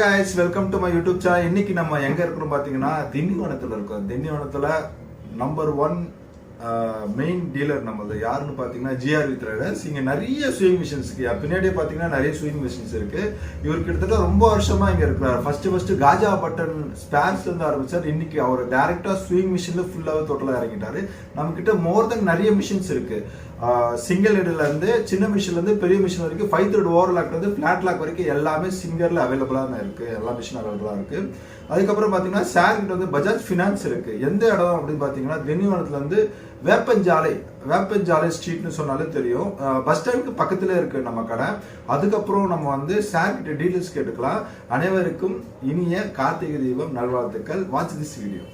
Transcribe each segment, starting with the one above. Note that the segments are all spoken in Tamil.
guys, welcome to my YouTube channel. இன்னைக்கு நம்ம எங்க இருக்கோம் பாத்தீங்கன்னா திண்டிவனத்துல இருக்கோம். திண்டிவனத்துல நம்பர் 1 மெயின் டீலர் நம்மளது யாருன்னு பாத்தீங்கன்னா GRV ட்ரேடர்ஸ். இங்க நிறைய ஸ்விங் மிஷின்ஸ் இருக்கு. பின்னாடியே பாத்தீங்கன்னா நிறைய ஸ்விங் மிஷின்ஸ் இருக்கு. இவர் கிட்டத்தட்ட ரொம்ப வருஷமா இங்க இருக்காரு. ஃபர்ஸ்ட் காஜா பட்டன் ஸ்பேர்ஸ் இருந்து ஆரம்பிச்சார். இன்னைக்கு அவர் டைரக்டா ஸ்விங் மிஷின்ல ஃபுல்லாவே டோட்டலா இறங்கிட்டாரு. நம்ம கிட்ட மோர் தென் நிறைய மிஷின்ஸ் இருக்கு. சிங்கிள் ஹெட்ல இருந்து சின்ன மிஷின்ல இருந்து பெரிய மிஷின் வரைக்கும் 5 த்ரெட் ஓவர்லாக் இருந்து ஃபிளாட் லாக் வரைக்கும் எல்லாமே சிங்கர்ல அவைலபிளா இருக்கு. எல்லா மிஷின் அவைலபிளா இருக்கு. அதுக்கப்புறம் பாத்தீங்கன்னா சார் கிட்ட வந்து பஜாஜ் ஃபினான்ஸ் இருக்கு. எந்த இடம் அப்படின்னு பாத்தீங்கன்னா திண்டிவனத்துல இருந்து வேப்பஞ்சாலை ஸ்ட்ரீட்னு சொன்னாலே தெரியும். பஸ் ஸ்டாண்டுக்கு பக்கத்துல இருக்கு நம்ம கடை. அதுக்கப்புறம் நம்ம வந்து சார் கிட்ட டீடைல்ஸ் கேட்டுக்கலாம். அனைவருக்கும் இனிய கார்த்திகை தீபம் நல்வாழ்த்துக்கள். Watch this video.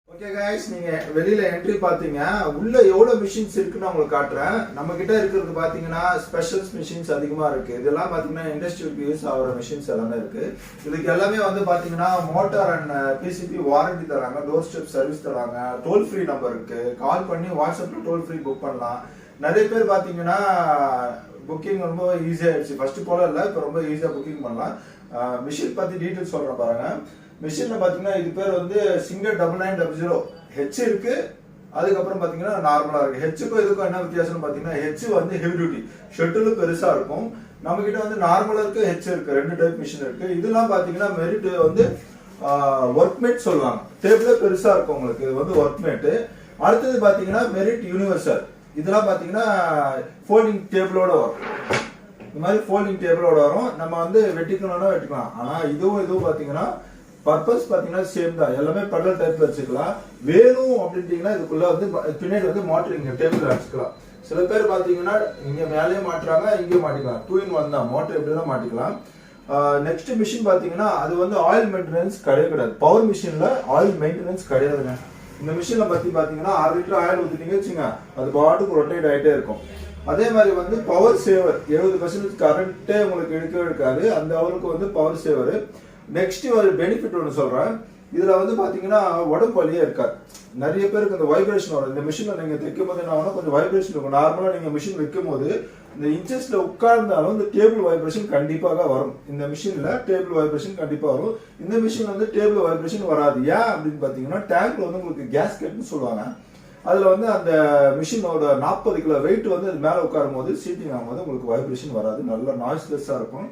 Okay guys, நீங்க வெளியில என்ட்ரி பாத்தீங்க. உள்ள எவ்வளவு மிஷின்ஸ் இருக்குன்னு உங்களுக்கு காட்டுறேன். நம்ம கிட்ட இருக்கிறது பாத்தீங்கன்னா ஸ்பெஷல்ஸ் மிஷின்ஸ் அதிகமா இருக்கு. இதெல்லாம் பாத்தீங்கன்னா இண்டஸ்ட்ரியல் யூஸ் ஆகிற மிஷின்ஸ் எல்லாமே இருக்கு. இதுக்கு எல்லாமே வந்து பாத்தீங்கன்னா மோட்டார் அண்ட் பிசிபி வாரண்டி தராங்க, டோர் ஸ்டெப் சர்வீஸ் தராங்க, டோல் ஃப்ரீ நம்பர் இருக்கு. கால் பண்ணி வாட்ஸ்அப்ல டோல் ஃப்ரீ புக் பண்ணலாம். நிறைய பேர் பாத்தீங்கன்னா புக்கிங் ரொம்ப ஈஸியா ஆயிடுச்சு. ஃபர்ஸ்ட் போல இல்ல, இப்ப ரொம்ப ஈஸியா புக்கிங் பண்ணலாம். மிஷின் பத்தி டீடைல்ஸ் சொல்றேன் பாருங்க. மிஷின்ல பாத்தீங்கன்னா இது பேர் வந்து சிங்கர் 9900 ஹெச் இருக்கு. அதுக்கப்புறம் பாத்தீங்கன்னா நார்மலா இருக்கு. ஹெச்சுக்கும் இதுக்கும் என்ன வித்தியாசம் பாத்தீங்கன்னா ஹெச் வந்து ஹெவி டியூட்டி ஷட்டில் பெருசா இருக்கும். நம்ம கிட்ட வந்து நார்மலா இருக்கு, ஹெச் இருக்கு. ரெண்டு டைப் மிஷின் இருக்கு. இதெல்லாம் பாத்தீங்கன்னா மெரிட் வந்து ஒர்க்மேட் சொல்லுவாங்க. டேபிளே பெருசா இருக்கும் உங்களுக்கு. இது வந்து ஒர்க்மேட். அடுத்தது பாத்தீங்கன்னா மெரிட் யூனிவர்சல். இதெல்லாம் பாத்தீங்கன்னா ஃபோல்டிங் டேபிளோட வரும். இந்த மாதிரி ஃபோல்டிங் டேபிளோட வரும். நம்ம வந்து வெட்டிக்கணும்னா வெட்டிக்கலாம். ஆனா இதுவும் பாத்தீங்கன்னா பர்பஸ் பாத்தீங்கன்னா சேம் தான். எல்லாமே பெடல் டைப்ல வச்சுக்கலாம். வேணும் அப்படின்ட்டீங்கன்னா இதுக்குள்ள வந்து பின்னாடி வந்து மோட்டர் டேபிள் வச்சுக்கலாம். சில பேர் பாத்தீங்கன்னா இங்க மேலேயே மாட்டுறாங்க, இங்கே மாட்டிக்கலாம். 2 in 1 தான். மோட்டர் எப்படி தான் மாட்டிக்கலாம். நெக்ஸ்ட் மிஷின் பாத்தீங்கன்னா அது வந்து ஆயில் மெயின்டெனன்ஸ் கிடையாது. பவர் மிஷின்ல ஆயில் மெயின்டெனன்ஸ் கிடையாதுங்க. இந்த மிஷின்ல பாத்தீங்கன்னா 6 லிட்டர் ஆயில் ஊத்திட்டீங்க வச்சுங்க, அது பாட்டுக்கு ரொட்டேட் ஆயிட்டே இருக்கும். அதே மாதிரி வந்து பவர் சேவர் 70% கரண்டே உங்களுக்கு எடுக்காது. அந்த அளவுக்கு வந்து பவர் சேவர். நெக்ஸ்ட் ஒரு பெனிஃபிட் ஒன்று சொல்றேன். இதுல வந்து பாத்தீங்கன்னா உடம்பு வலியே இருக்காது. நிறைய பேருக்கு இந்த வைப்ரேஷன் வரும். இந்த மிஷின்ல நீங்க தைக்கும் போது என்ன கொஞ்சம் வைப்ரேஷன் இருக்கும். நார்மலா நீங்க மிஷின் வைக்கும் போது இந்த இன்ச்சஸ்ல உட்கார்ந்தாலும் இந்த டேபிள் வைப்ரேஷன் கண்டிப்பாக வரும். இந்த மிஷின்ல டேபிள் வைப்ரேஷன் கண்டிப்பா வரும். இந்த மிஷின் வந்து டேபிள் வைப்ரேஷன் வராது. ஏன் அப்படின்னு பாத்தீங்கன்னா டேங்க்ல வந்து உங்களுக்கு கேஸ் கட்னு சொல்லுவாங்க. அதுல வந்து அந்த மிஷினோட 40 கிலோ வெயிட் வந்து அது மேல உட்காரும் போது சீட்டிங் ஆகும்போது உங்களுக்கு வைப்ரேஷன் வராது. நல்ல நாய்ஸ்லெஸ்ஸா இருக்கும்.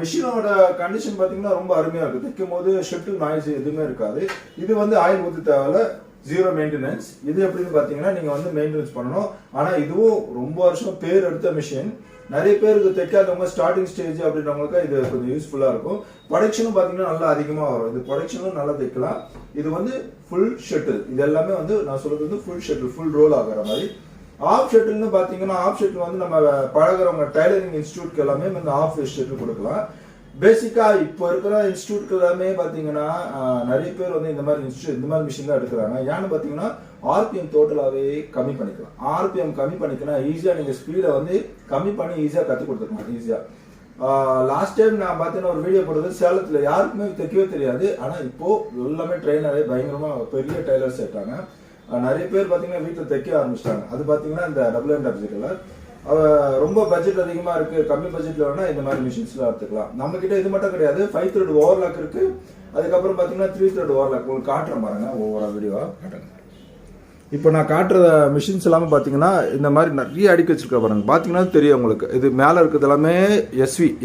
மிஷினோட கண்டிஷன் பாத்தீங்கன்னா ரொம்ப அருமையா இருக்கு. தைக்கும் போது ஷட்டில் நாய்ஸ் எதுவுமே இருக்காது. இது வந்து ஆயில் ஊற்றி தேவையில்ல, 0 மெயின்டெனன்ஸ். இது எப்படின்னு பாத்தீங்கன்னா நீங்க வந்து மெயின்டெனன்ஸ் பண்ணணும். ஆனா இதுவும் ரொம்ப வருஷம் பேர் எடுத்த மிஷின். நிறைய பேருக்கு தைக்காதவங்க ஸ்டார்டிங் ஸ்டேஜ் அப்படின்றவங்களுக்கு இது கொஞ்சம் யூஸ்ஃபுல்லா இருக்கும். ப்ரொடக்ஷனும் பாத்தீங்கன்னா நல்லா அதிகமா வரும். இது ப்ரொடக்ஷனும் நல்லா தைக்கலாம். இது வந்து ஃபுல் ஷட்டில். இது எல்லாமே வந்து நான் சொல்றது வந்து ஃபுல் ஷட்டில், ஃபுல் ரோல் ஆகிற மாதிரி. ஆஃப் ஷட்டில்னு பாத்தீங்கன்னா ஆஃப் ஷட்டில் வந்து நம்ம பழகிறவங்க டைலரிங் இன்ஸ்டியூட்க்கு எல்லாமே வந்து ஆஃப் ஷட்டில் கொடுக்கலாம். பேசிக்கா இப்போ இருக்கிற இன்ஸ்டியூட்க்கு எல்லாமே பாத்தீங்கன்னா நிறைய பேர் வந்து இந்த மாதிரி மிஷின் தான் எடுக்கிறாங்க. ஏன்னு பாத்தீங்கன்னா ஆர்பிஎம் டோட்டலாவே கம்மி பண்ணிக்கலாம். ஆர்பிஎம் கம்மி பண்ணிக்கலாம். ஈஸியா நீங்க ஸ்பீடை வந்து கம்மி பண்ணி ஈஸியா கத்து கொடுத்துக்கலாம். ஈஸியா லாஸ்ட் டைம் நான் பாத்தீங்கன்னா ஒரு வீடியோ போடுறது சேலத்துல யாருக்குமே தைக்கவே தெரியாது. ஆனா இப்போ எல்லாமே ட்ரெயினரே பயங்கரமா பெரிய டைலர்ஸ் ஆயிட்டாங்க. நிறைய பேர் பாத்தீங்கன்னா வீட்டுல தைக்க ஆரம்பிச்சிட்டாங்க. அது பாத்தீங்கன்னா இந்த WNW ரொம்ப பட்ஜெட் அதிகமா இருக்கு, கம்மி பட்ஜெட்ல வேணா இந்த மாதிரி மிஷின்ஸ் எடுத்துக்கலாம். நம்ம கிட்ட இது மட்டும் கிடையாது, 5 த்ரெட் ஓவர்லாக் இருக்கு. அதுக்கப்புறம் பாத்தீங்கன்னா 3 த்ரெட் ஓவர்லாக் உங்களுக்கு காட்டுறேன் பாருங்க. ஒவ்வொரு வீடியோவா காட்டுங்க. இப்போ நான் காட்டுற மிஷின்ஸ் எல்லாமே பார்த்தீங்கன்னா இந்த மாதிரி நிறைய அடுக்கி வச்சிருக்க பாருங்க. பார்த்தீங்கன்னா தெரியும் உங்களுக்கு. இது மேலே இருக்கிறது எல்லாமே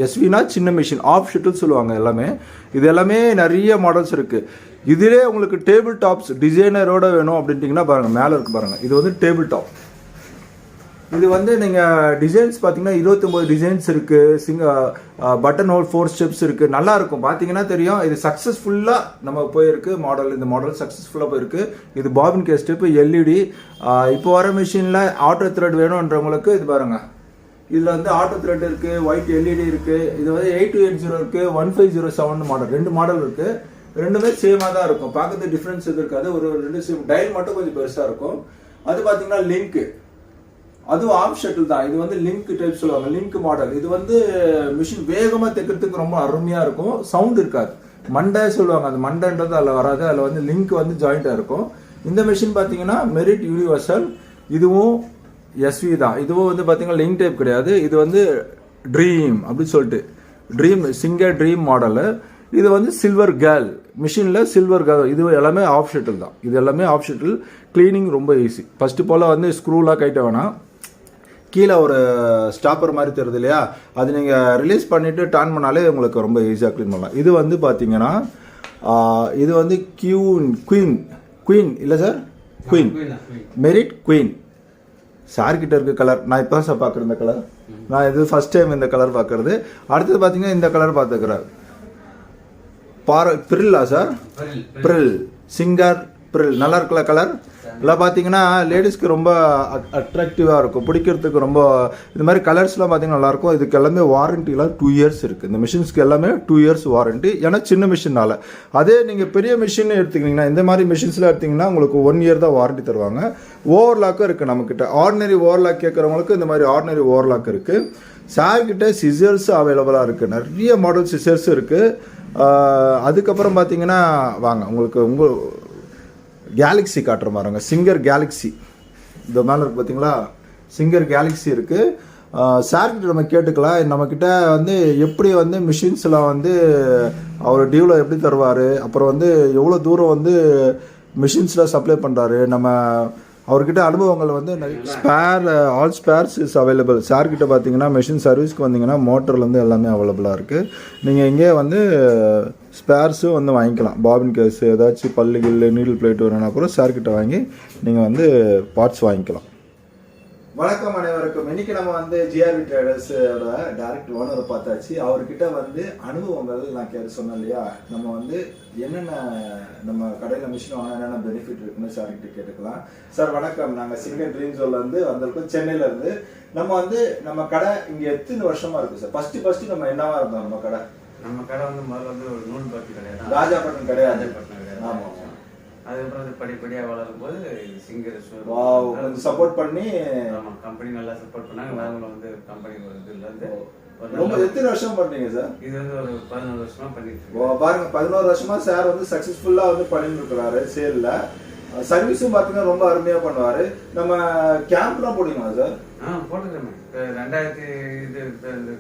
எஸ்வினா சின்ன மிஷின், ஆஃப் ஷட்டில் சொல்லுவாங்க எல்லாமே. இது எல்லாமே நிறைய மாடல்ஸ் இருக்குது. இதிலே உங்களுக்கு டேபிள் டாப்ஸ் டிசைனரோட வேணும் அப்படின்ட்டிங்கன்னா பாருங்கள், மேலே இருக்குது பாருங்கள். இது வந்து டேபிள் டாப். இது வந்து நீங்கள் டிசைன்ஸ் பார்த்தீங்கன்னா 29 டிசைன்ஸ் இருக்குது. பட்டன் ஹோல் 4 ஸ்டெப்ஸ் இருக்குது. நல்லாயிருக்கும், பார்த்தீங்கன்னா தெரியும். இது சக்ஸஸ்ஃபுல்லாக நம்ம போயிருக்கு மாடல். இந்த மாடல் சக்ஸஸ்ஃபுல்லாக போயிருக்கு. இது பாபின் கேஸ் ஸ்டெப் எல்இடி. இப்போ வர மிஷினில் ஆட்டோ த்ரெட் வேணுன்றவங்களுக்கு இது பாருங்க. இதில் வந்து ஆட்டோ த்ரெட் இருக்குது, ஒயிட் எல்இடி இருக்குது. இது வந்து 8280 இருக்குது, 1507 மாடல். 2 மாடல் இருக்குது. ரெண்டுமே சேமாக தான் இருக்கும். பார்க்கறது டிஃப்ரென்ஸ் எது இருக்காது. ஒரு 2 சேம். டயல் மட்டும் கொஞ்சம் பெருசாக இருக்கும். அது பார்த்தீங்கன்னா லிங்க்கு, அதுவும் ஆஃப் ஷட்டில் தான். இது வந்து லிங்க் டைப் சொல்லுவாங்க, லிங்க் மாடல். இது வந்து மிஷின் வேகமாக தைக்கிறதுக்கு ரொம்ப அருமையாக இருக்கும். சவுண்ட் இருக்காது. மண்டை சொல்லுவாங்க, அந்த மண்டைன்றது அதில் வராது. அதில் வந்து லிங்க் வந்து ஜாயிண்டாக இருக்கும். இந்த மிஷின் பார்த்தீங்கன்னா மெரிட் யூனிவர்சல். இதுவும் எஸ்வி தான். இதுவும் வந்து பார்த்தீங்கன்னா லிங்க் டைப் கிடையாது. இது வந்து ட்ரீம் அப்படின்னு சொல்லிட்டு ட்ரீம் சிங்கர் ட்ரீம் மாடலு. இது வந்து சில்வர் கேர்ள் மிஷினில் சில்வர் கேர்ள். இது எல்லாமே ஆஃப் ஷட்டில் தான். இது எல்லாமே ஆஃப் ஷட்டில். கிளீனிங் ரொம்ப ஈஸி. ஃபஸ்ட்டு போல் வந்து ஸ்க்ரூலாம் கைட்ட வேணாம். கீழே ஒரு ஸ்டாப்பர் மாதிரி தெரியுது இல்லையா, அது நீங்கள் ரிலீஸ் பண்ணிவிட்டு டர்ன் பண்ணாலே உங்களுக்கு ரொம்ப ஈஸியாக க்ளீன் பண்ணலாம். இது வந்து பார்த்தீங்கன்னா இது வந்து குயின் இல்லை சார், குயின் மெரிட் குயின். சார்கிட்ட இருக்க கலர் நான் இப்போ தான் சார் பார்க்குறேன். இந்த கலர் நான் இது ஃபஸ்ட் டைம் இந்த கலர் பார்க்குறது. அடுத்தது பார்த்தீங்கன்னா இந்த கலர் பார்த்துக்கிறேன். Birla sir, பிரில் singer பிரில். நல்லா இருக்குல்ல கலர். இதெல்லாம் பார்த்தீங்கன்னா லேடிஸ்க்கு ரொம்ப அட்ராக்டிவாக இருக்கும், பிடிக்கிறதுக்கு ரொம்ப. இந்த மாதிரி கலர்ஸ்லாம் பார்த்தீங்கன்னா நல்லாயிருக்கும். இதுக்கு எல்லாமே வாரண்டிலாம் 2 இயர்ஸ் இருக்குது. இந்த மிஷின்ஸ்க்கு எல்லாமே 2 இயர்ஸ் வாரண்டி. ஏன்னா சின்ன மிஷினால். அதே நீங்கள் பெரிய மிஷின் எடுத்துக்கிட்டிங்கன்னா, இந்த மாதிரி மிஷின்ஸ்லாம் எடுத்திங்கன்னா உங்களுக்கு 1 இயர் தான் வாரண்டி தருவாங்க. ஓவர்லாக்கும் இருக்குது நம்மக்கிட்ட. ஆர்டினரி ஓவர்லாக் கேட்குறவங்களுக்கு இந்த மாதிரி ஆர்டினரி ஓவர்லாக் இருக்குது. சார்கிட்ட சிசர்ஸ் அவைலபிளாக இருக்குது. நிறைய மாடல் சிசர்ஸ் இருக்குது. அதுக்கப்புறம் பார்த்தீங்கன்னா வாங்க உங்களுக்கு கேலக்ஸி காட்டுற மாதிரிங்க. சிங்கர் கேலக்ஸி இந்த மேலே இருக்குது பார்த்தீங்களா, சிங்கர் கேலக்ஸி இருக்குது. சார்கிட்ட நம்ம கேட்டுக்கலாம். நம்மக்கிட்ட வந்து எப்படி வந்து மிஷின்ஸ்லாம் வந்து அவர் டியூவில் எப்படி தருவார், அப்புறம் வந்து எவ்வளோ தூரம் வந்து மிஷின்ஸில் சப்ளை பண்ணுறாரு. நம்ம அவர்கிட்ட அனுபவங்கள் வந்து ஆல் ஸ்பேர்ஸ் இஸ் அவைலபிள். சார்கிட்ட பார்த்தீங்கன்னா மிஷின் சர்வீஸ்க்கு வந்தீங்கன்னா மோட்டர்லேருந்து எல்லாமே அவைலபிளாக இருக்குது. நீங்கள் இங்கே வந்து ஸ்பேர்ஸும் வந்து வாங்கிக்கலாம். பாபின் கேஸ் ஏதாச்சும் பல்லு கில்லு நீடில் பிளேட் வேணும்னா கூட சார்கிட்ட வாங்கி நீங்கள் வந்து பார்ட்ஸ் வாங்கிக்கலாம். வணக்கம் அனைவருக்கும். இன்னைக்கு நம்ம வந்து GRV ட்ரேடர்ஸோட டைரக்ட் ஓனரை பார்த்தாச்சு. அவர்கிட்ட வந்து அனுபவங்கள் நான் சொன்னேன் இல்லையா, நம்ம வந்து என்னென்ன நம்ம கடையில் மிஷின் வாங்க என்னென்ன பெனிஃபிட் இருக்குன்னு சார்கிட்ட கேட்டுக்கலாம். சார் வணக்கம். நாங்கள் சிங்கர் ட்ரீம் ஜோன்ல இருந்து வந்திருக்கோம், சென்னையில இருந்து. நம்ம வந்து நம்ம கடை இங்கே எத்தனை வருஷமா இருக்கு சார்? ஃபர்ஸ்ட் நம்ம என்னவா இருந்தோம்? நம்ம கடை வந்து முதல்ல வந்து ஒரு நூல் பாக்கி கிடையாது, ராஜாப்பட்டினம் கிடையாது. ஆமாம். அதுக்கப்புறம் வந்து படிப்படியாக வளரும் போது சிங்கர் கொஞ்சம் சப்போர்ட் பண்ணி, ஆமாம், கம்பெனி நல்லா சப்போர்ட் பண்ணாங்க. நாங்களும் வந்து கம்பெனி ஒரு இதுலேருந்து ரொம்ப எத்தனை வருஷம் பண்ணீங்க சார்? இது வந்து ஒரு 11 வருஷமா பண்ணிட்டு பாருங்க. 11 வருஷமா சார் வந்து சக்ஸஸ்ஃபுல்லாக வந்து பண்ணிட்டு இருக்கிறாரு சேல்ல. சர்வீஸும் பார்த்தீங்கன்னா ரொம்ப அருமையாக பண்ணுவார். நம்ம கேம்ப்லாம் போடுவீங்களா சார்? போட்டுக்கிறோமே. 2000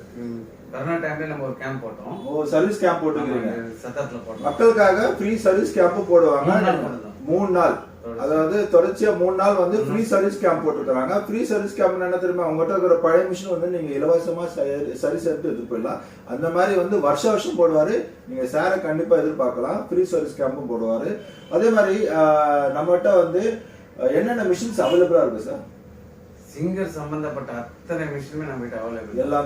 கொரோனா டைம்ல நம்ம ஒரு கேம்ப் போட்டோம். Service camp போட்டுக்கிறீங்க? சத்தத்துல போட்டோம். மக்களுக்காக ஃப்ரீ சர்வீஸ் கேம்ப் போடுவாங்க 3 நாள். அதாவது தொடர்ச்சியா 3 நாள் வந்து ஃப்ரீ சர்வீஸ் கேம்ப் போட்டுருக்காங்க. ஃப்ரீ சர்வீஸ் கேம்ப் என்ன தெரியுமா, உங்ககிட்ட இருக்கிற பழைய மிஷின் வந்து நீங்க இலவசமா சர்வீஸ் எடுத்து போயிடலாம். அந்த மாதிரி வந்து வருஷம் போடுவாரு. நீங்க சாரை கண்டிப்பா எதிர்பார்க்கலாம். ஃப்ரீ சர்வீஸ் கேம்பும் போடுவாரு. அதே மாதிரி நம்மகிட்ட வந்து என்னென்ன மிஷின்ஸ் அவைலபிளா இருக்கு சார்? சிங்கர் சம்பந்தப்பட்ட அத்தனை மிஷினுமே நம்ம கிட்ட அவைலபிள். எல்லா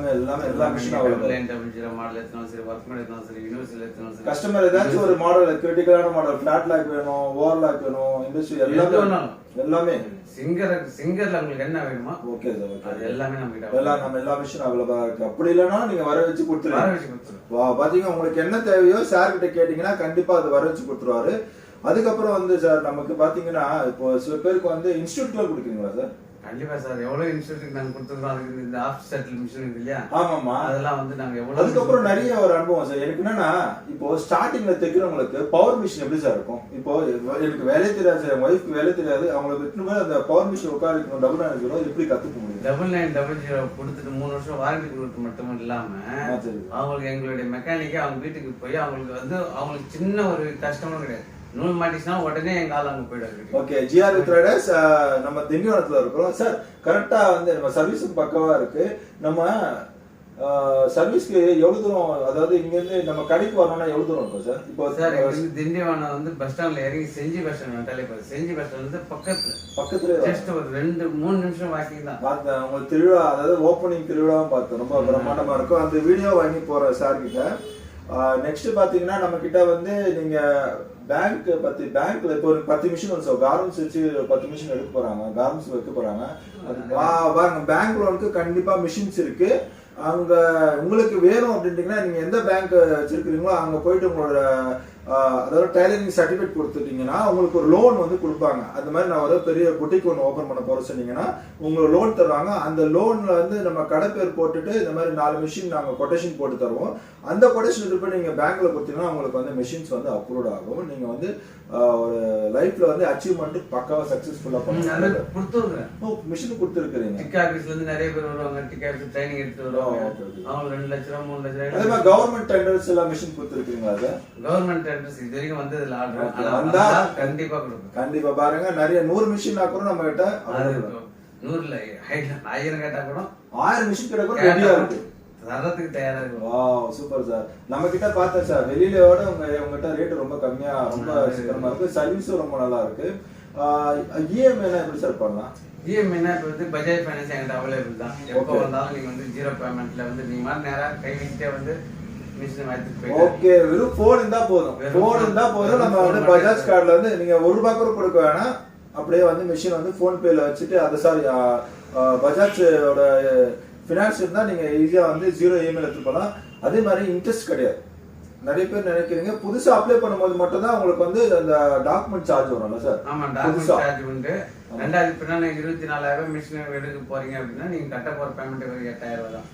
மிஷினும் அவைலபிள். டபிள்யூ மாடல் எத்தனாலும் சரி, ஒர்க் மாடல் எத்தனாலும் சரி, யூனிவர்சல் எத்தனாலும் சரி. கஸ்டமர் ஏதாச்சும் ஒரு மாடல் கிரிட்டிக்கலான மாடல், ஃபிளாட் லாக் வேணும், ஓவர் லாக் வேணும், இண்டஸ்ட்ரி எல்லாமே சிங்கர்ல உங்களுக்கு என்ன வேணுமா? ஓகே சார், அது எல்லாமே நம்ம கிட்ட நம்ம எல்லா மிஷினும் அவைலபிளா இருக்கு. அப்படி இல்லைன்னா நீங்க வர வச்சு கொடுத்துருங்க. பாத்தீங்கன்னா உங்களுக்கு என்ன தேவையோ சார் கிட்ட கேட்டீங்கன்னா கண்டிப்பா அது வர வச்சு கொடுத்துருவாரு. அதுக்கப்புறம் வந்து சார் நமக்கு பாத்தீங்கன்னா இப்போ சில பேருக்கு வந்து இன்ஸ்டியூட்ல கொடுக்குறீங்களா சார்? கண்டிப்பா சார். எவ்வளவு இன்ஸ்டியூட் நாங்க கொடுத்துருக்கோம். அதுக்கு இந்த ஆஃப் செட்டில் மிஷின் இருக்கு இல்லையா? ஆமாமா. அதெல்லாம் வந்து நாங்க எவ்வளவு. அதுக்கப்புறம் நிறைய ஒரு அனுபவம் சார் எனக்கு என்னன்னா, இப்போ ஸ்டார்டிங்ல தைக்கிறவங்களுக்கு பவர் மிஷின் எப்படி சார் இருக்கும்? இப்போ எனக்கு வேலையே தெரியாது சார், என் ஒய்ஃப்க்கு வேலை தெரியாது. அவங்களுக்கு விட்டுமே அந்த பவர் மிஷின் உட்கார வைக்கணும். 990 எப்படி கத்துக்க முடியும்? 9900 கொடுத்துட்டு 3 வருஷம் வாரண்டி கொடுத்து மட்டும் இல்லாம அவங்களுக்கு எங்களுடைய மெக்கானிக்கே அவங்க வீட்டுக்கு போய் அவங்களுக்கு வந்து அவங்களுக்கு சின்ன ஒரு கஷ்டமும் கிடையாது. நூல் மாட்டிச்சுனா உடனே எங்க ஆள் அங்க போயிடுவாரு. ஓகே, GRV ட்ரேடர்ஸ் நம்ம திண்டிவனத்துல இருக்கிறோம் சார். கரெக்டா வந்து நம்ம சர்வீஸும் பக்கவா இருக்கு. நம்ம சர்வீஸ்க்கு எவ்வளவு தூரம், அதாவது இங்க இருந்து நம்ம கடைக்கு வரணும்னா எவ்வளவு தூரம் இருக்கும் சார்? இப்போ சார் இங்க திண்டிவனம் வந்து பஸ் ஸ்டாண்ட்ல இறங்கி செஞ்சி பஸ் ஸ்டாண்ட் வந்தாலே போதும். செஞ்சி பஸ் ஸ்டாண்ட் வந்து பக்கத்துல ஜஸ்ட் ஒரு 2-3 நிமிஷம் வாக்கிங் தான். பார்த்தேன் உங்க திருவிழா, அதாவது ஓப்பனிங் திருவிழாவும் பார்த்தேன், ரொம்ப பிரம்மாண்டமா இருக்கும். அந்த வீடியோ வாங்கி போறேன் சார் கிட்ட. நெக்ஸ்ட் பாத்தீங்கன்னா நம்ம கிட்ட வந்து நீங்க பேங்க்ல இப்போ ஒரு 10 மிஷின் வந்து கார்மெண்ட்ஸ் வச்சு 10 மிஷின் எடுக்க போறாங்க, கார்மெண்ட்ஸ் வைக்க போறாங்க. பாருங்க, பேங்க் லோனுக்கு கண்டிப்பா மிஷின்ஸ் இருக்கு. அங்க உங்களுக்கு வேணும் அப்படின்ட்டீங்கன்னா நீங்க எந்த பேங்க் வச்சிருக்கீங்களோ அங்க போயிட்டு உங்களோட அதாவது டைலரிங் சர்டிபிகேட் கொடுத்துட்டீங்கன்னா உங்களுக்கு ஒரு லோன் வந்து கொடுப்பாங்க. அந்த மாதிரி நான் ஒரு பெரிய புட்டிக் ஒன்று ஓப்பன் பண்ண போற சொன்னீங்கன்னா உங்களுக்கு லோன் தருவாங்க. அந்த லோன்ல வந்து நம்ம கடை பேர் போட்டுட்டு இந்த மாதிரி 4 மிஷின் நாங்கள் கொட்டேஷன் போட்டு தருவோம். அந்த கொட்டேஷன் போய் நீங்க பேங்க்ல கொடுத்தீங்கன்னா உங்களுக்கு வந்து மிஷின்ஸ் வந்து அப்ரூவ் ஆகும். நீங்க வந்து ஒரு லைஃப்ல வந்து அச்சீவ்மெண்ட் பக்காவா சக்சஸ்ஃபுல்லா பண்ணுங்க. மிஷின் கொடுத்துருக்கீங்க. டிக் ஆபீஸ்ல இருந்து நிறைய பேர் வருவாங்க, டிக் ஆபீஸ் ட்ரைனிங் எடுத்து வருவாங்க. அவங்க 2 லட்சம் 3 லட்சம். அதே மாதிரி கவர்மெண்ட் டெண்டர்ஸ் எல்லாம் மிஷின் கொடுத்துருக்கீங்களா? அது கவர்மெண்ட் டெண்டர்ஸ் இது வரைக்கும் வந்து இதுல ஆர்டர் வந்தா கண்டிப்பா கொடுப்போம். கண்டிப்பா பாருங்க, நிறைய 100 மிஷின் கூட நம்ம கிட்ட 100 இல்ல 1000 கேட்டா கூட 1000 மிஷின் கிட்ட கூட ரெடியா இருக்கு, தரத்துக்கு தயாரா இருக்கு. Wow super sir. நம்ம கிட்ட பார்த்தா சார் வெளியிலோட உங்ககிட்ட ரேட் ரொம்ப கம்மியா, ரொம்ப சீக்கிரமா இருக்கு. சர்வீஸும் ரொம்ப நல்லா இருக்கு. இஎம்ஐ எப்படி சார் பண்ணலாம்? இஎம்ஐனா இப்போ வந்து பஜாஜ் ஃபைனான்ஸ் என்கிட்ட அவைலபிள் தான். எப்போ வந்தாலும் நீங்க வந்து 0 பேமெண்ட்ல வந்து நீங்க மாதிரி நேரா கை வச்சுட்டே வந்து மிஷின் வாங்கிட்டு போயிடலாம். ஓகே, வெறும் போன் இருந்தா போதும். போன் இருந்தா போதும். நம்ம வந்து பஜாஜ் கார்டுல வந்து நீங்க ₹1 கூட கொடுக்க வேணாம். அப்படியே வந்து மிஷின் வந்து போன் பேல வச்சுட்டு அது சாரி பஜாஜோட ஃபினான்ஸ் இருந்தா நீங்க ஈஸியா வந்து 0 இஎம்ஐ எடுத்து போகலாம். அதே மாதிரி இன்ட்ரெஸ்ட் கிடையாது. நிறைய பேர் நினைக்கிறீங்க புதுசா அப்ளை பண்ணும்போது மட்டும் தான் உங்களுக்கு வந்து அந்த டாக்குமெண்ட் சார்ஜ் வரும்ல சார்? ஆமா, டாக்குமெண்ட் சார்ஜ் உண்டு. ரெண்டாவது பின்னாடி 24,000 மிஷின் எடுக்க போறீங்க அப்படின்னா நீங்க கட்ட போற பேமெண்ட் 8,000 தான்.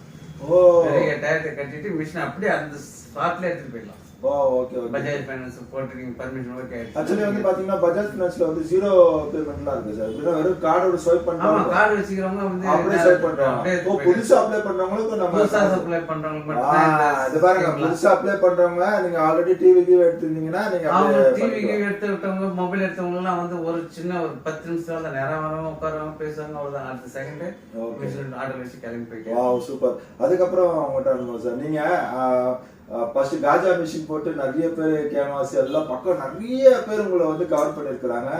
ஓ, 8,000 கட்டிட்டு மிஷின் அப்படியே அந்த ஸ்பாட்ல எடுத்துட்டு போயிடலாம். ஓ ஓகே ஓகே. பஜாஜ் ஃபைனான்ஸ் போட்டு நீங்க பர்மிஷன் ஓகே ஆயிடுச்சு. ஆக்சுவலி வந்து பாத்தீங்கன்னா பஜாஜ் ஃபைனான்ஸ்ல வந்து 0 பேமெண்ட்லாம் இருக்கு சார். இப்ப வெறும் கார்டோட ஸ்வைப் பண்றாங்க. ஆமா, கார்டு வச்சிக்கிறவங்க வந்து அப்படியே ஸ்வைப் பண்றாங்க. ஓ, புதுசா அப்ளை பண்றவங்களுக்கு நம்ம புதுசா அப்ளை பண்றவங்களுக்கு மட்டும் இது பாருங்க, புதுசா அப்ளை பண்றவங்க நீங்க ஆல்ரெடி டிவி எடுத்துட்டீங்கன்னா நீங்க அப்படியே டிவி எடுத்துட்டவங்க மொபைல் எடுத்தவங்க எல்லாம் வந்து ஒரு சின்ன ஒரு 10 நிமிஷம் தான் நேரா வரவங்க உட்காருவாங்க பேசுவாங்க, அவ்வளவுதான். அடுத்த செகண்ட் மிஷின் ஆர்டர் வச்சு கிளம்பி போயிட்டு. Wow super. அதுக்கப்புறம் உங்கள்கிட்ட சார் நீங்க ஃபர்ஸ்ட் காஜா மிஷின் போட்டு நிறைய பேர் கேன்வாஸ் எல்லாம் பக்கம் நிறைய பேர் உங்களை வந்து கவர் பண்ணிருக்காங்க.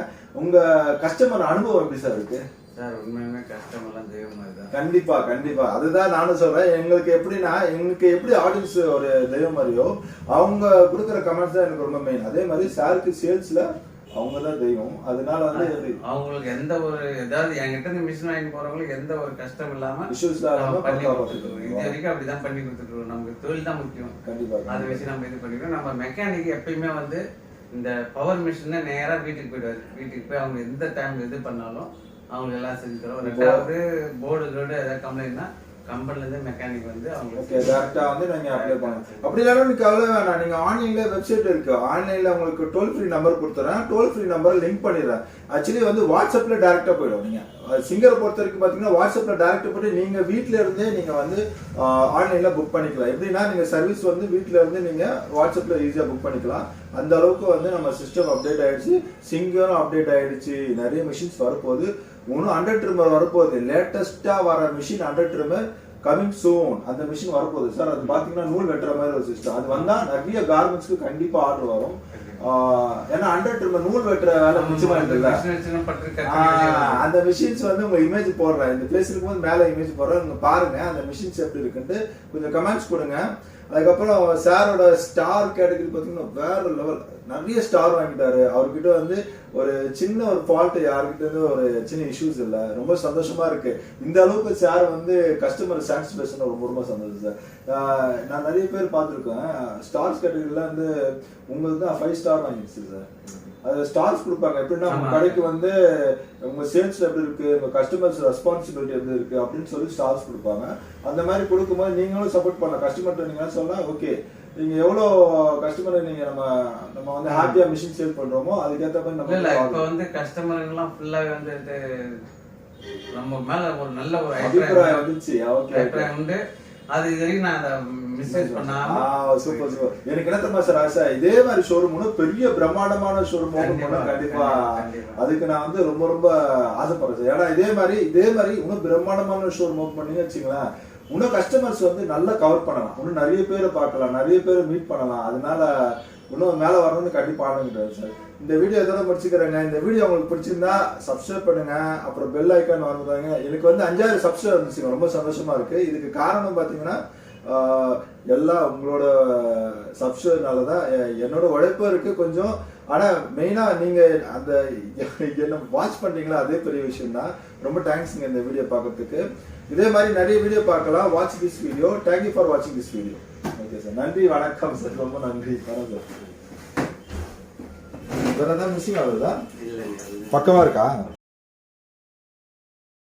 உங்க கஸ்டமர் அனுபவம் எப்படி சார் இருக்கு? சார் உண்மையுமே கஸ்டமர்லாம் தெய்வம் மாதிரி தான். கண்டிப்பா கண்டிப்பா, அதுதான் நானும் சொல்றேன். எங்களுக்கு எப்படின்னா எங்களுக்கு எப்படி ஆடியன்ஸ் ஒரு தெய்வம் மாதிரியோ அவங்க கொடுக்குற கமெண்ட்ஸ் தான் எனக்கு ரொம்ப மெயின். அதே மாதிரி சாருக்கு சேல்ஸ்ல அவங்க தான் தெய்வம். அதனால வந்து அவங்களுக்கு எந்த ஒரு ஏதாவது என்கிட்ட இருந்து மிஷின் வாங்கி போறவங்களுக்கு எந்த ஒரு கஷ்டம் இல்லாம இஷ்யூஸ் பண்ணி கொடுத்துருக்கோம். இது வரைக்கும் அப்படிதான் பண்ணி கொடுத்துருக்கோம். நமக்கு தொழில் தான் முக்கியம். கண்டிப்பா அதை வச்சு நம்ம இது பண்ணிக்கிறோம். நம்ம மெக்கானிக் எப்பயுமே வந்து இந்த பவர் மிஷினை நேரா வீட்டுக்கு போயிடுவாரு. வீட்டுக்கு போய் அவங்க எந்த டைம் இது பண்ணாலும் அவங்களுக்கு எல்லாம் செஞ்சு தரோம். ரெண்டாவது போர்டு ஏதாவது கம்ப்ளைண்ட்னா கம்பெனில இருந்து மெக்கானிக் வந்து அவங்க டைரக்டா வந்து நீங்க அப்ளை பண்ணலாம். அப்படி இல்லனா நீங்க கவலை வேணாம். நீங்க ஆன்லைன்ல வெப்சைட் இருக்கு. ஆன்லைன்ல உங்களுக்கு டோல் ஃப்ரீ நம்பர் கொடுத்துறேன். டோல் ஃப்ரீ நம்பர் லிங்க் பண்ணிடுறேன். ஆக்சுவலி வந்து வாட்ஸ்அப்ல டைரக்டா போயிடும். நீங்க சிங்கரை பொறுத்த வரைக்கும் பாத்தீங்கன்னா வாட்ஸ்அப்ல டைரக்டா போட்டு நீங்க வீட்ல இருந்தே நீங்க வந்து ஆன்லைன்ல புக் பண்ணிக்கலாம். எப்படின்னா நீங்க சர்வீஸ் வந்து வீட்ல இருந்து நீங்க வாட்ஸ்அப்ல ஈஸியா புக் பண்ணிக்கலாம். அந்த அளவுக்கு வந்து நம்ம சிஸ்டம் அப்டேட் ஆயிடுச்சு. சிங்கரும் அப்டேட் ஆயிடுச்சு. நிறைய மிஷின்ஸ் வரப்போகுது. இன்னும் 100 ட்ரிம்மர் வரப்போகுது. லேட்டஸ்டா வர மிஷின் 100 ட்ரிம்மர் கமிங் சூன். அந்த மிஷின் வரப்போகுது சார். அது பாத்தீங்கன்னா நூல் வெட்டுற மாதிரி ஒரு சிஸ்டம். அது வந்தா நிறைய கார்மெண்ட்ஸ்க்கு கண்டிப்பா ஆர்டர் வரும். ஏன்னா 100 ட்ரிம்மர் நூல் வெட்டுற வேலை மிச்சமா இருக்குல்ல. அந்த மிஷின்ஸ் வந்து உங்க இமேஜ் போடுறேன். இந்த பிளேஸ் இருக்கும்போது மேல இமேஜ் போடுறேன். நீங்க பாருங்க அந்த மிஷின்ஸ் எப்படி இருக்குன்ட்டு கொஞ்சம் கமெண்ட்ஸ் கொடுங்க. அதுக்கப்புறம் சாரோட ஸ்டார் கேட்டகரி பார்த்தீங்கன்னா வேற லெவல். நிறைய ஸ்டார் வாங்கிட்டாரு. அவர்கிட்ட வந்து ஒரு சின்ன ஒரு ஃபால்ட் யாருக்கிட்ட இருந்து ஒரு சின்ன இஷ்யூஸ் இல்லை. ரொம்ப சந்தோஷமா இருக்கு. இந்த அளவுக்கு சார் வந்து கஸ்டமர் சாட்டிஸ்பேக்ஷன் ரொம்ப ரொம்ப சந்தோஷம் சார். நான் நிறைய பேர் பார்த்துருக்கேன் ஸ்டார்ஸ் கேட்டகரியில வந்து உங்களுக்கு தான் 5 ஸ்டார் வாங்கிடுச்சு சார். அது ஸ்டார்ஸ் கொடுப்பாங்க. எப்படின்னா உங்க கடைக்கு வந்து உங்க சேல்ஸ் எப்படி இருக்கு, உங்க கஸ்டமர்ஸ் ரெஸ்பான்சிபிலிட்டி எப்படி இருக்கு அப்படின்னு சொல்லி ஸ்டார்ஸ் கொடுப்பாங்க. அந்த மாதிரி கொடுக்கும்போது நீங்களும் சப்போர்ட் பண்ணலாம். கஸ்டமர்கிட்ட நீங்க சொன்னா ஓகே நீங்க எவ்வளவு கஸ்டமரை நீங்க நம்ம வந்து ஹாப்பியா மிஷின் சேல் பண்றோமோ அதுக்கேற்ற மாதிரி நம்ம இல்ல இப்ப வந்து கஸ்டமர் எல்லாம் ஃபுல்லா வந்து நம்ம மேல ஒரு நல்ல ஒரு அபிப்பிராயம் வந்துச்சு. அபிப்பிராயம் உண்டு. அது இது வரைக்கும் நான் அதை மிஸ்யூஸ் பண்ணாம. Super super. எனக்கு என்ன தெரியுமா சார் ஆசை, இதே மாதிரி ஷோரூம் பெரிய பிரம்மாண்டமான ஷோரூம் கண்டிப்பா அதுக்கு நான் வந்து ரொம்ப ரொம்ப ஆசைப்படுறேன் சார். ஏன்னா இதே மாதிரி இன்னும் பிரம்மாண்டமான ஷோரூம் ஓப்பன் பண்ணி வச்சுங்களேன், இன்னும் கஸ்டமர்ஸ் வந்து நல்லா கவர் பண்ணலாம், இன்னும் நிறைய பேரை பார்க்கலாம், நிறைய பேரை மீட் பண்ணலாம். அதனால இன்னும் மேலே வரணும்னு கண்டிப்பா ஆரம்பிக்கிறாரு சார். இந்த வீடியோ எதோட முடிச்சுக்கிறேங்க. இந்த வீடியோ உங்களுக்கு பிடிச்சிருந்தா சப்ஸ்கிரைப் பண்ணுங்க, அப்புறம் பெல் ஐக்கான் வருவாங்க. எனக்கு வந்து 5000 சப்ஸ்கிரைப் இருந்துச்சுங்க, ரொம்ப சந்தோஷமா இருக்கு. இதுக்கு காரணம் பாத்தீங்கன்னா எல்லாம் உங்களோட சப்ஸ்கிரைப்னால தான். என்னோட உழைப்பும் இருக்கு கொஞ்சம், ஆனா மெயினா நீங்க அந்த என்ன வாட்ச் பண்ணீங்களா அதே பெரிய விஷயம் தான். ரொம்ப தேங்க்ஸ்ங்க இந்த வீடியோ பார்க்கறதுக்கு. இதே மாதிரி நிறைய வீடியோ பார்க்கலாம். Watch this video. Thank you for வாட்சிங் திஸ் வீடியோ. ஓகே சார், நன்றி, வணக்கம் சார், ரொம்ப நன்றி. வணக்கம் சார். வேற ஏதாவது மிஸ்ஸிங் ஆகுதா? பக்கமா இருக்கா?